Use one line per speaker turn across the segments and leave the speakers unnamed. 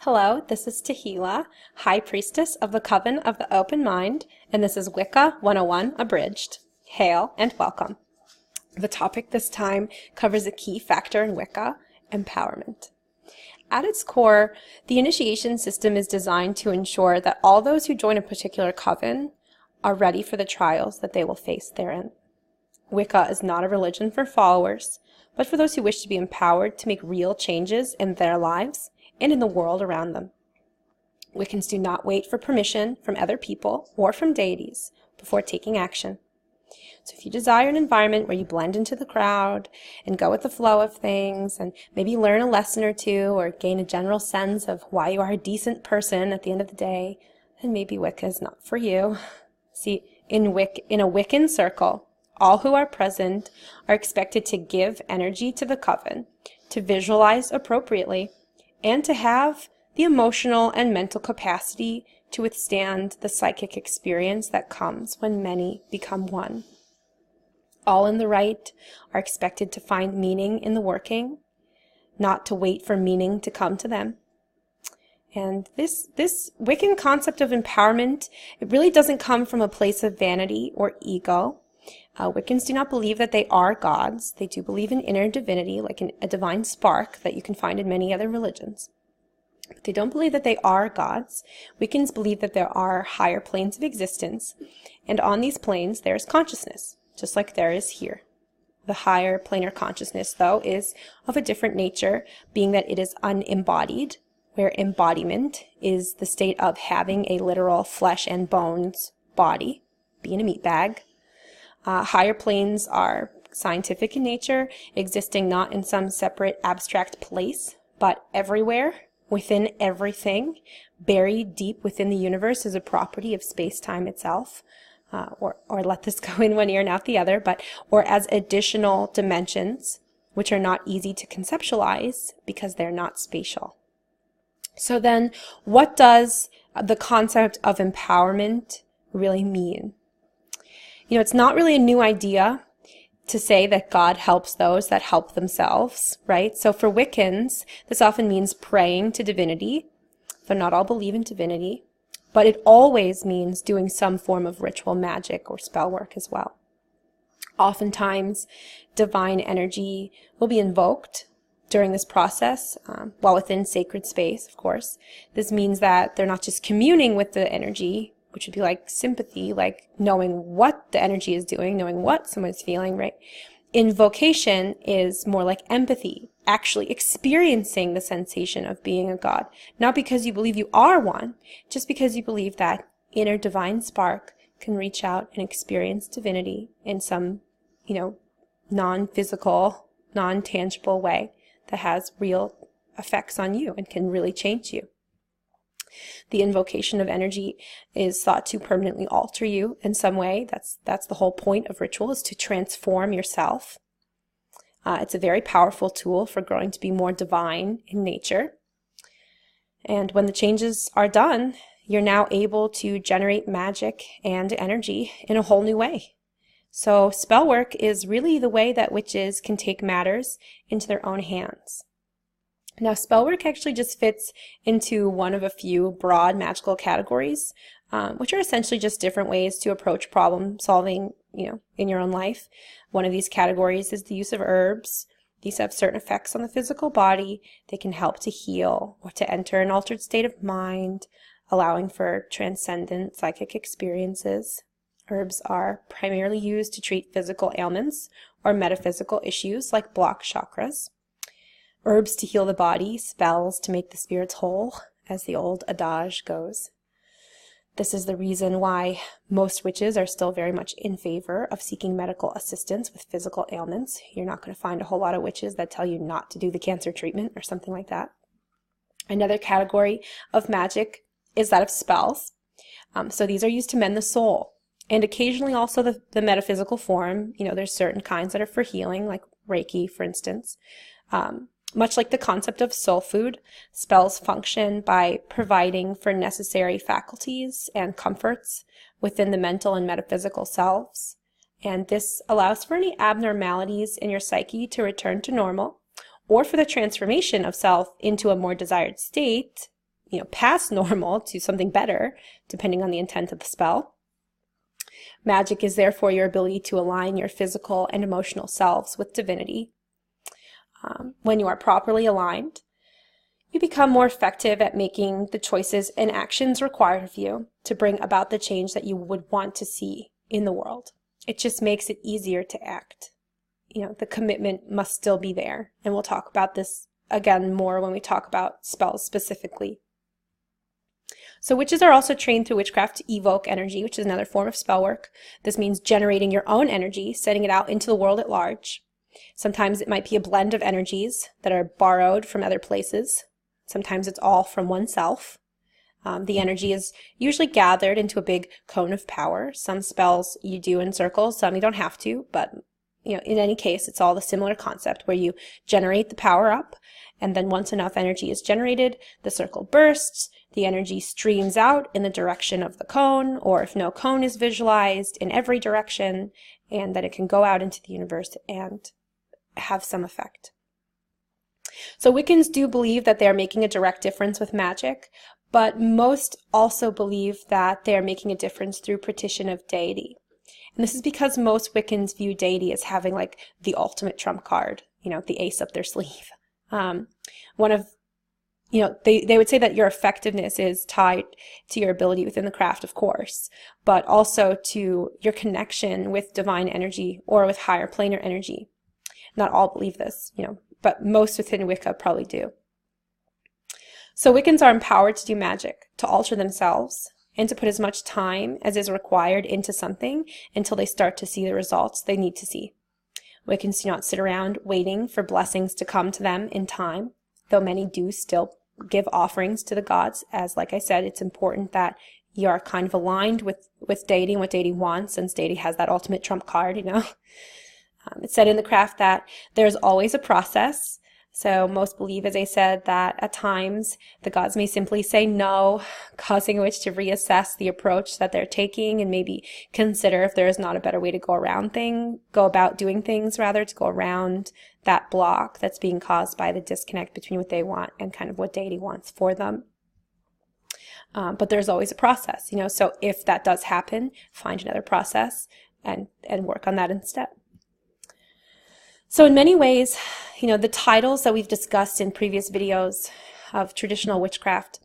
Hello, this is Tehila, High Priestess of the Coven of the Open Mind, and this is Wicca 101 Abridged. Hail and welcome. The topic this time covers a key factor in Wicca, empowerment. At its core, the initiation system is designed to ensure that all those who join a particular coven are ready for the trials that they will face therein. Wicca is not a religion for followers, but for those who wish to be empowered to make real changes in their lives and in the world around them. Wiccans do not wait for permission from other people or from deities before taking action. So if you desire an environment where you blend into the crowd and go with the flow of things and maybe learn a lesson or two or gain a general sense of why you are a decent person at the end of the day, then maybe Wicca is not for you. See, in a Wiccan circle, all who are present are expected to give energy to the coven, to visualize appropriately, and to have the emotional and mental capacity to withstand the psychic experience that comes when many become one. All in the right are expected to find meaning in the working, not to wait for meaning to come to them. And this Wiccan concept of empowerment, it really doesn't come from a place of vanity or ego. Wiccans do not believe that they are gods. They do believe in inner divinity, like a divine spark that you can find in many other religions. But they don't believe that they are gods. Wiccans believe that there are higher planes of existence, and on these planes there is consciousness, just like there is here. The higher planar consciousness, though, is of a different nature, being that it is unembodied, where embodiment is the state of having a literal flesh and bones body, being a meat bag. Higher planes are scientific in nature, existing not in some separate abstract place, but everywhere, within everything, buried deep within the universe as a property of space-time itself. Or let this go in one ear and out the other, or as additional dimensions, which are not easy to conceptualize because they're not spatial. So then, what does the concept of empowerment really mean? You know, it's not really a new idea to say that God helps those that help themselves, right? So for Wiccans, this often means praying to divinity, though not all believe in divinity, but it always means doing some form of ritual magic or spell work as well. Oftentimes, divine energy will be invoked during this process, while within sacred space, of course. This means that they're not just communing with the energy, which would be like sympathy, like knowing what the energy is doing, knowing what someone's feeling, right? Invocation is more like empathy, actually experiencing the sensation of being a god. Not because you believe you are one, just because you believe that inner divine spark can reach out and experience divinity in some, non-physical, non-tangible way that has real effects on you and can really change you. The invocation of energy is thought to permanently alter you in some way. That's the whole point of ritual, is to transform yourself. It's a very powerful tool for growing to be more divine in nature. And when the changes are done, you're now able to generate magic and energy in a whole new way. So spell work is really the way that witches can take matters into their own hands. Now, spellwork actually just fits into one of a few broad magical categories, which are essentially just different ways to approach problem solving, in your own life. One of these categories is the use of herbs. These have certain effects on the physical body. They can help to heal or to enter an altered state of mind, allowing for transcendent psychic experiences. Herbs are primarily used to treat physical ailments or metaphysical issues like blocked chakras. Herbs to heal the body, spells to make the spirits whole, as the old adage goes. This is the reason why most witches are still very much in favor of seeking medical assistance with physical ailments. You're not going to find a whole lot of witches that tell you not to do the cancer treatment or something like that. Another category of magic is that of spells. So these are used to mend the soul, and occasionally also the metaphysical form. There's certain kinds that are for healing, like Reiki, for instance. Much like the concept of soul food, spells function by providing for necessary faculties and comforts within the mental and metaphysical selves. And this allows for any abnormalities in your psyche to return to normal, or for the transformation of self into a more desired state past normal to something better, depending on the intent of the spell. Magic is therefore your ability to align your physical and emotional selves with divinity. When you are properly aligned, you become more effective at making the choices and actions required of you to bring about the change that you would want to see in the world. It just makes it easier to act. The commitment must still be there, and we'll talk about this again more when we talk about spells specifically. So witches are also trained through witchcraft to evoke energy, which is another form of spell work. This means generating your own energy, setting it out into the world at large. Sometimes it might be a blend of energies that are borrowed from other places. Sometimes it's all from oneself. The energy is usually gathered into a big cone of power. Some spells you do in circles, some you don't have to, but in any case, it's all the similar concept where you generate the power up, and then once enough energy is generated, the circle bursts, the energy streams out in the direction of the cone, or if no cone is visualized, in every direction, and that it can go out into the universe and have some effect. So Wiccans do believe that they are making a direct difference with magic, but most also believe that they are making a difference through petition of deity. And this is because most Wiccans view deity as having like the ultimate trump card, the ace up their sleeve. They would say that your effectiveness is tied to your ability within the craft, of course, but also to your connection with divine energy or with higher planar energy. Not all believe this, but most within Wicca probably do. So Wiccans are empowered to do magic, to alter themselves, and to put as much time as is required into something until they start to see the results they need to see. Wiccans do not sit around waiting for blessings to come to them in time, though many do still give offerings to the gods, as like I said, it's important that you are kind of aligned with deity and what deity wants, since deity has that ultimate trump card, It's said in the craft that there's always a process. So most believe, as I said, that at times the gods may simply say no, causing a witch to reassess the approach that they're taking and maybe consider if there is not a better way to go about doing things, to go around that block that's being caused by the disconnect between what they want and kind of what deity wants for them. But there's always a process, so if that does happen, find another process and work on that instead. So in many ways, the titles that we've discussed in previous videos of traditional witchcraft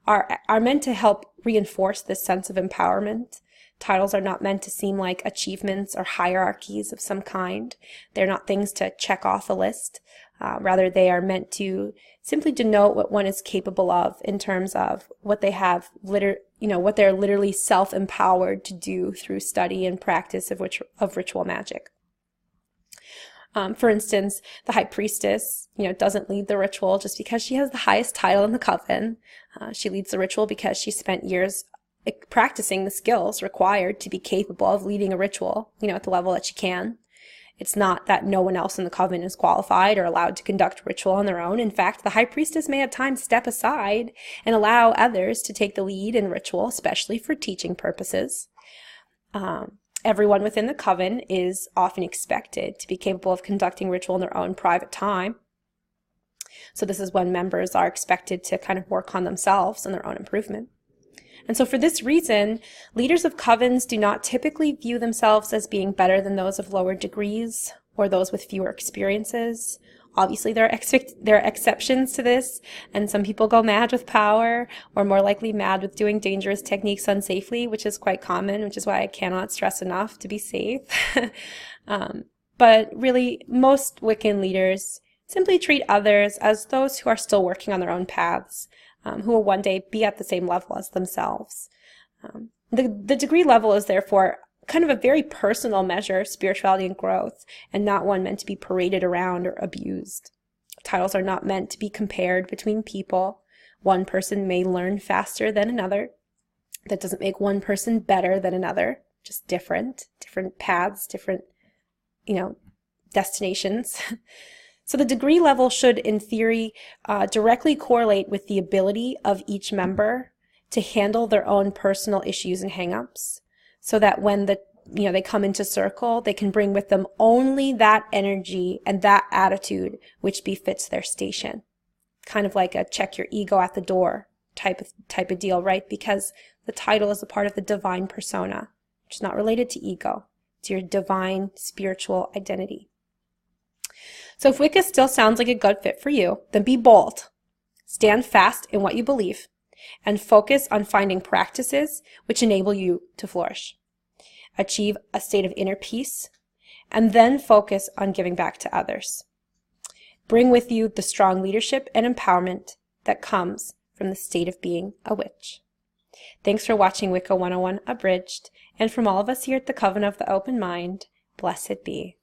are meant to help reinforce this sense of empowerment. Titles are not meant to seem like achievements or hierarchies of some kind. They're not things to check off a list. Rather, they are meant to simply denote what one is capable of in terms of what they have, what they're literally self-empowered to do through study and practice of ritual magic. For instance, the high priestess, doesn't lead the ritual just because she has the highest title in the coven. She leads the ritual because she spent years practicing the skills required to be capable of leading a ritual, at the level that she can. It's not that no one else in the coven is qualified or allowed to conduct ritual on their own. In fact, the high priestess may at times step aside and allow others to take the lead in ritual, especially for teaching purposes. Everyone within the coven is often expected to be capable of conducting ritual in their own private time. So this is when members are expected to kind of work on themselves and their own improvement. And so for this reason, leaders of covens do not typically view themselves as being better than those of lower degrees or those with fewer experiences. Obviously, there are exceptions to this, and some people go mad with power, or more likely mad with doing dangerous techniques unsafely, which is quite common, which is why I cannot stress enough to be safe. But really, most Wiccan leaders simply treat others as those who are still working on their own paths, who will one day be at the same level as themselves. The degree level is therefore kind of a very personal measure of spirituality and growth, and not one meant to be paraded around or abused. Titles are not meant to be compared between people. One person may learn faster than another. That doesn't make one person better than another, just different paths, different, destinations. So the degree level should, in theory, directly correlate with the ability of each member to handle their own personal issues and hang-ups, so that when they come into circle, they can bring with them only that energy and that attitude which befits their station. Kind of like a check your ego at the door type of deal, right? Because the title is a part of the divine persona, which is not related to ego. It's your divine spiritual identity. So if Wicca still sounds like a good fit for you, then be bold. Stand fast in what you believe and focus on finding practices which enable you to flourish. Achieve a state of inner peace, and then focus on giving back to others. Bring with you the strong leadership and empowerment that comes from the state of being a witch. Thanks for watching Wicca 101 Abridged, and from all of us here at the Coven of the Open Mind, blessed be.